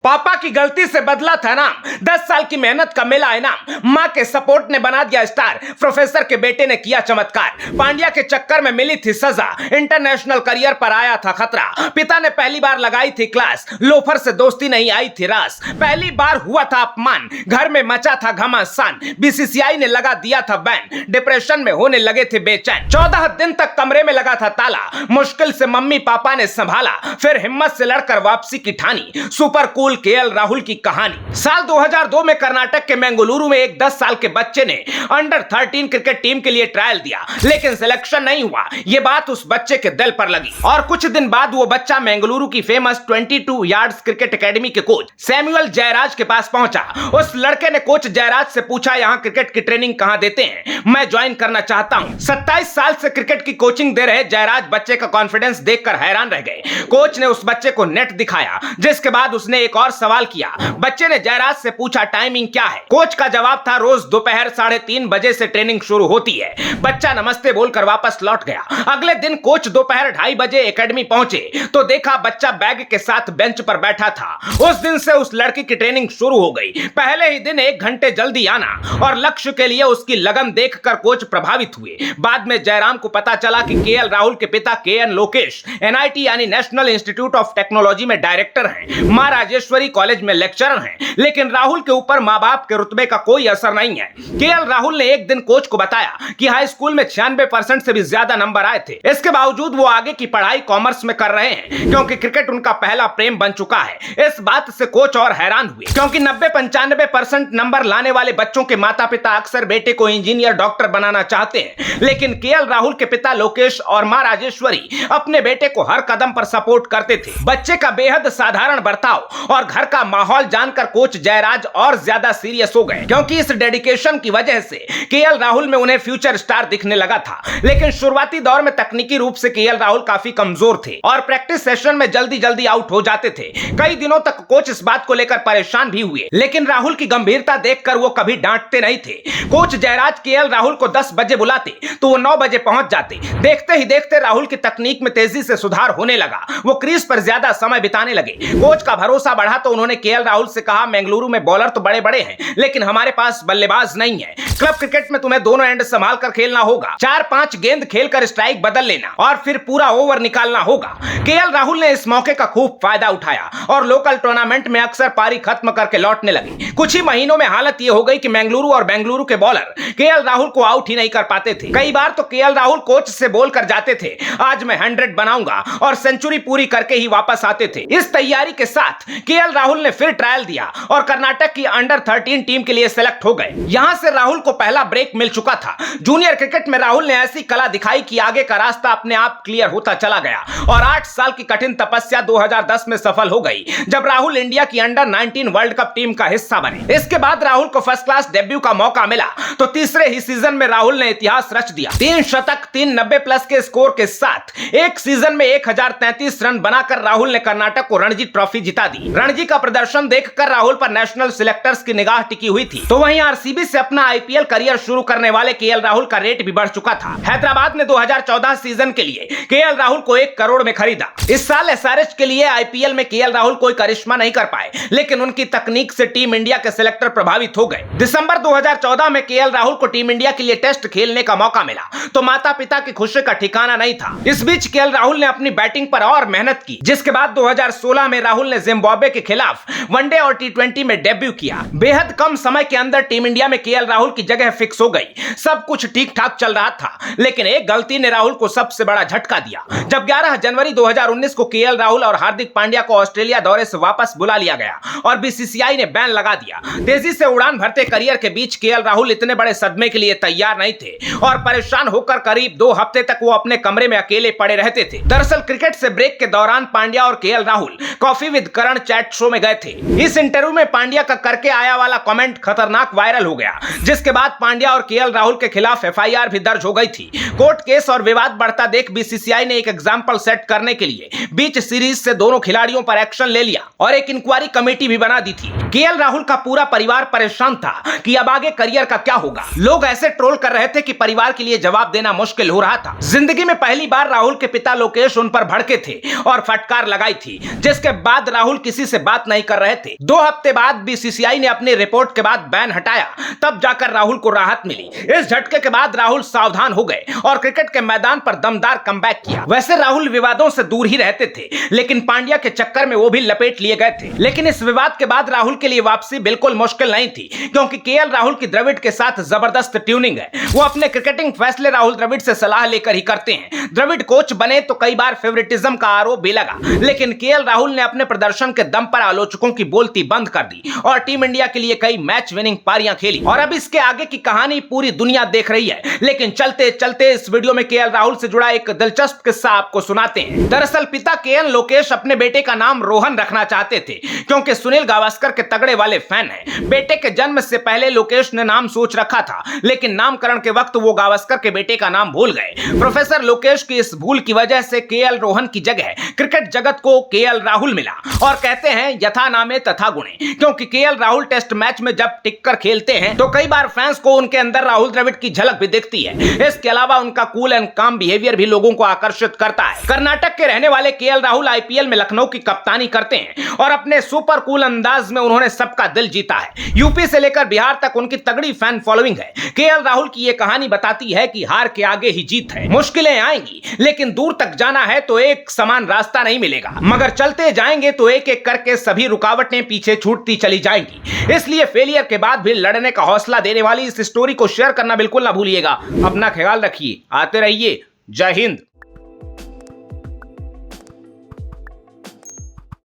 पापा की गलती से बदला था नाम, 10 साल की मेहनत का मिला इनाम। माँ के सपोर्ट ने बना दिया स्टार, प्रोफेसर के बेटे ने किया चमत्कार। पांड्या के चक्कर में मिली थी सजा, इंटरनेशनल करियर पर आया था खतरा। पिता ने पहली बार लगाई थी क्लास, लोफर से दोस्ती नहीं आई थी रास। पहली बार हुआ था अपमान, घर में मचा था घमासान। बीसीसीआई ने लगा दिया था बैन, डिप्रेशन में होने लगे थे बेचैन। 14 दिन तक कमरे में लगा था ताला, मुश्किल से मम्मी पापा ने संभाला। फिर हिम्मत से लड़कर वापसी की ठानी, सुपर कूल केएल राहुल की कहानी। साल 2002 में कर्नाटक के मंगलुरु में एक 10 साल के बच्चे ने अंडर 13 क्रिकेट टीम के लिए ट्रायल दिया, लेकिन सिलेक्शन नहीं हुआ। यह बात उस बच्चे के दिल पर लगी और कुछ दिन बाद वो बच्चा मंगलुरु की फेमस 22 यार्ड्स क्रिकेट एकेडमी के कोच सैमुअल जयराज के पास पहुंचा। उस लड़के ने कोच जयराज से पूछा, यहां क्रिकेट की ट्रेनिंग कहां देते हैं, मैं ज्वाइन करना चाहता हूं। 27 साल से क्रिकेट की कोचिंग दे रहे जयराज बच्चे का कॉन्फिडेंस देखकर हैरान रह गए। कोच ने उस बच्चे को नेट दिखाया, जिसके बाद उसने एक और सवाल किया। बच्चे ने जयराज से पूछा, टाइमिंग क्या है? कोच का जवाब था, रोज दोपहर 3:30 बजे से ट्रेनिंग शुरू होती है। बच्चा नमस्ते बोलकर वापस लौट गया। अगले दिन कोच दोपहर 2:30 बजे एकेडमी पहुंचे तो देखा बच्चा बैग के साथ बेंच पर बैठा था। उस दिन से उस लड़की की ट्रेनिंग शुरू हो गई। पहले ही दिन 1 घंटे जल्दी आना और लक्ष्य के लिए उसकी लगन देखकर कोच प्रभावित हुए। बाद में जयराम को पता चला कि केएल राहुल के पिता केएन लोकेश एनआईटी यानी नेशनल इंस्टीट्यूट ऑफ टेक्नोलॉजी में डायरेक्टर हैं, मां राजेश्वरी कॉलेज में लेक्चरर हैं। लेकिन राहुल के ऊपर मां बाप के रुतबे का कोई असर नहीं है। केएल राहुल ने एक दिन कोच को बताया कि हाई स्कूल में 96% से भी ज्यादा नंबर आए थे। इसके बावजूद वो आगे की पढ़ाई कॉमर्स में कर रहे हैं, क्योंकि क्रिकेट उनका पहला प्रेम बन चुका है। इस बात से कोच और हैरान हुए, क्योंकि 90-95% नंबर लाने वाले बच्चों के माता पिता अक्सर बेटे को इंजीनियर डॉक्टर बनाना चाहते हैं। लेकिन केएल राहुल के पिता लोकेश और मां राजेश्वरी अपने बेटे को हर कदम पर सपोर्ट करते थे। बच्चे का बेहद साधारण बर्ताव और घर का माहौल जानकर कोच जयराज और ज्यादा सीरियस हो गए, क्योंकि इस डेडिकेशन की वजह से केएल राहुल में उन्हें फ्यूचर स्टार दिखने लगा था। लेकिन शुरुआती दौर में तकनीकी रूप से केएल राहुल काफी कमजोर थे और प्रैक्टिस सेशन में जल्दी आउट हो जाते थे। कई दिनों तक कोच इस बात को लेकर परेशान भी हुए, लेकिन राहुल की गंभीरता देखकर वो कभी डांटते नहीं थे। कोच जयराज केएल राहुल को 10 बजे बुलाते तो वो 9 बजे पहुंच जाते। देखते ही देखते राहुल की तकनीक में तेजी से सुधार होने लगा। वो क्रीज पर ज्यादा समय बिताने लगे। कोच का भरोसा बढ़ा तो उन्होंने केएल राहुल से कहा, मंगलुरु में बॉलर तो बड़े बड़े हैं, लेकिन हमारे पास बल्लेबाज नहीं है। क्लब क्रिकेट में तुम्हें दोनों एंड संभाल कर खेलना होगा। 4-5 गेंद खेलकर स्ट्राइक बदल लेना और फिर पूरा ओवर निकालना होगा। केएल राहुल ने इस मौके का खूब फायदा उठाया और लोकल टूर्नामेंट में अक्सर पारी खत्म करके लौटने लगे। कुछ ही महीनों में हालत यह हो गई कि मंगलुरु और बेंगलुरु के बॉलर केएल राहुल को आउट ही नहीं कर पाते थे। कई बार तो केएल राहुल कोच से बोलकर जाते थे, आज मैं 100 बनाऊंगा, और सेंचुरी पूरी करके ही वापस आते थे। इस तैयारी के साथ केएल राहुल ने फिर ट्रायल दिया और कर्नाटक की अंडर 13 टीम के लिए सेलेक्ट हो गए। यहां से राहुल को पहला ब्रेक मिल चुका था। जूनियर क्रिकेट में राहुल ने ऐसी कला दिखाई कि आगे का रास्ता अपने आप क्लियर होता चला गया और 8 साल की कठिन तपस्या 2010 में सफल हो गई, जब राहुल इंडिया की अंडर 19 वर्ल्ड कप टीम का हिस्सा बने। इसके बाद राहुल को फर्स्ट क्लास डेब्यू का मौका मिला तो तीसरे ही सीजन में राहुल ने इतिहास रच दिया। 3 शतक, 3 90+ के स्कोर के साथ एक सीजन में 1033 रन बनाकर राहुल ने कर्नाटक को रणजी ट्रॉफी जिता दी। रणजी का प्रदर्शन देखकर राहुल पर नेशनल सिलेक्टर्स की निगाह टिकी हुई थी। तो वहीं आरसीबी से अपना आईपीएल करियर शुरू करने वाले केएल राहुल का रेट भी बढ़ चुका था। हैदराबाद ने 2014 सीजन के लिए केएल राहुल को 1 करोड़ में खरीदा। इस साल एसआरएच के लिए आईपीएल में केएल राहुल कोई करिश्मा नहीं कर पाए, लेकिन उनकी तकनीक से टीम इंडिया के सिलेक्टर प्रभावित हो गए। दिसंबर 2014 में केएल राहुल को टीम इंडिया के लिए टेस्ट खेलने का मौका मिला तो माता पिता की खुशी का ठिकाना नहीं था। इस बीच केएल राहुल ने अपनी बैटिंग पर और मेहनत की, जिसके बाद 2016 में राहुल ने जिम्बाब्वे के खिलाफ वनडे और टी20 में डेब्यू किया। बेहद कम समय के अंदर टीम इंडिया में केएल राहुल की जगह फिक्स हो गई। सब कुछ ठीक ठाक चल रहा था, लेकिन एक गलती ने राहुल को सबसे बड़ा झटका दिया। जब 11 जनवरी 2019 को केएल राहुल और हार्दिक पांड्या को ऑस्ट्रेलिया दौरे से वापस बुला लिया गया और बीसीसीआई ने बैन लगा दिया। तेजी से उड़ान भरते करियर के बीच केएल राहुल इतने बड़े सदमे के लिए तैयार नहीं थे और परेशान होकर करीब 2 हफ्ते तक वो अपने कमरे में अकेले पड़े रहते थे। दरअसल क्रिकेट से ब्रेक के दौरान पांड्या और KL Rahul coffee with Karan chat show में गए थे। इस इंटरव्यू में पांड्या का करके आया वाला कमेंट खतरनाक वायरल हो गया, जिसके बाद पांड्या और केएल राहुल के खिलाफ एफआईआर भी दर्ज हो गई थी। कोर्ट केस और विवाद बढ़ता देख बीसीसीआई ने एक एग्जाम्पल सेट करने के लिए बीच सीरीज से दोनों खिलाड़ियों पर एक्शन ले लिया और एक इंक्वायरी कमेटी भी बना दी थी। केएल राहुल का पूरा परिवार परेशान था कि अब आगे करियर का क्या होगा। लोग ऐसे ट्रोल कर रहे थे कि परिवार के लिए जवाब देना मुश्किल हो रहा था। जिंदगी में पहली बार राहुल के पिता लोकेश उन पर भड़के थे और फटकार लगाई थी, जिसके बाद राहुल किसी से बात नहीं कर रहे थे। 2 हफ्ते बाद बीसीसीआई ने अपनी रिपोर्ट के बाद बैन हटाया, तब जाकर राहुल को राहत मिली। इस झटके के बाद राहुल सावधान हो गए और क्रिकेट के मैदान पर दमदार कमबैक किया। वैसे राहुल विवादों से दूर ही रहते थे, लेकिन पांड्या के चक्कर में वो भी लपेट लिए गए थे। लेकिन इस विवाद के बाद राहुल के लिए वापसी बिल्कुल मुश्किल नहीं थी, क्योंकि केएल राहुल की द्रविड़ के साथ जबरदस्त ट्यूनिंग है। वो अपने क्रिकेटिंग फैसले राहुल द्रविड़ से सलाह लेकर ही करते हैं। द्रविड़ कोच बने तो कई बार फेवरेटिज्म का आरोप भी लगा, लेकिन केएल राहुल ने अपने प्रदर्शन के दम पर आलोचकों की बोलती बंद कर दी और टीम इंडिया के लिए कई मैच विनिंग पारियां खेली। और अब इसके आगे की कहानी पूरी दुनिया देख रही है। लेकिन चलते चलते इस वीडियो में केएल राहुल से जुड़ा एक दिलचस्प किस्सा आपको सुनाते हैं। दरअसल पिता केएल लोकेश अपने बेटे का नाम रोहन रखना चाहते थे, क्योंकि सुनील गावस्कर के तगड़े वाले फैन हैं। बेटे के जन्म से पहले लोकेश ने नाम सोच रखा था, लेकिन नामकरण के वक्त वो गावस्कर के बेटे का नाम भूल गए। प्रोफेसर लोकेश की इस भूल की वजह से केएल रोहन की जगह क्रिकेट जगत को केएल राहुल मिला। और कहते हैं यथा नामे तथा गुणे, क्योंकि केएल राहुल टेस्ट मैच में जब टिककर खेलते हैं तो कई बार फैंस को उनके अंदर राहुल द्रविड़ की झलक भी दिखती है। इसके अलावा उनका कूल एंड काम बिहेवियर भी लोगों को आकर्षित करता है। कर्नाटक के रहने वाले केएल राहुल आईपीएल में लखनऊ की कप्तानी करते हैं और अपने सुपर कूल अंदाज में उन्होंने सबका दिल जीता है। यूपी से लेकर बिहार तक उनकी तगड़ी फैन फॉलोइंग है। केएल राहुल की यह कहानी बताती है कि हार के आगे ही जीत है। मुश्किलें आएंगी, लेकिन दूर तक जाना है तो एक समान रास्ता नहीं मिलेगा, मगर चलते जाएंगे तो एक एक करके सभी रुकावटें पीछे छूटती चली जाएंगी। इसलिए फेलियर के बाद भी लड़ने का हौसला देने वाली इस स्टोरी को शेयर करना बिल्कुल ना भूलिएगा। अपना ख्याल रखिए, आते रहिए। जय हिंद।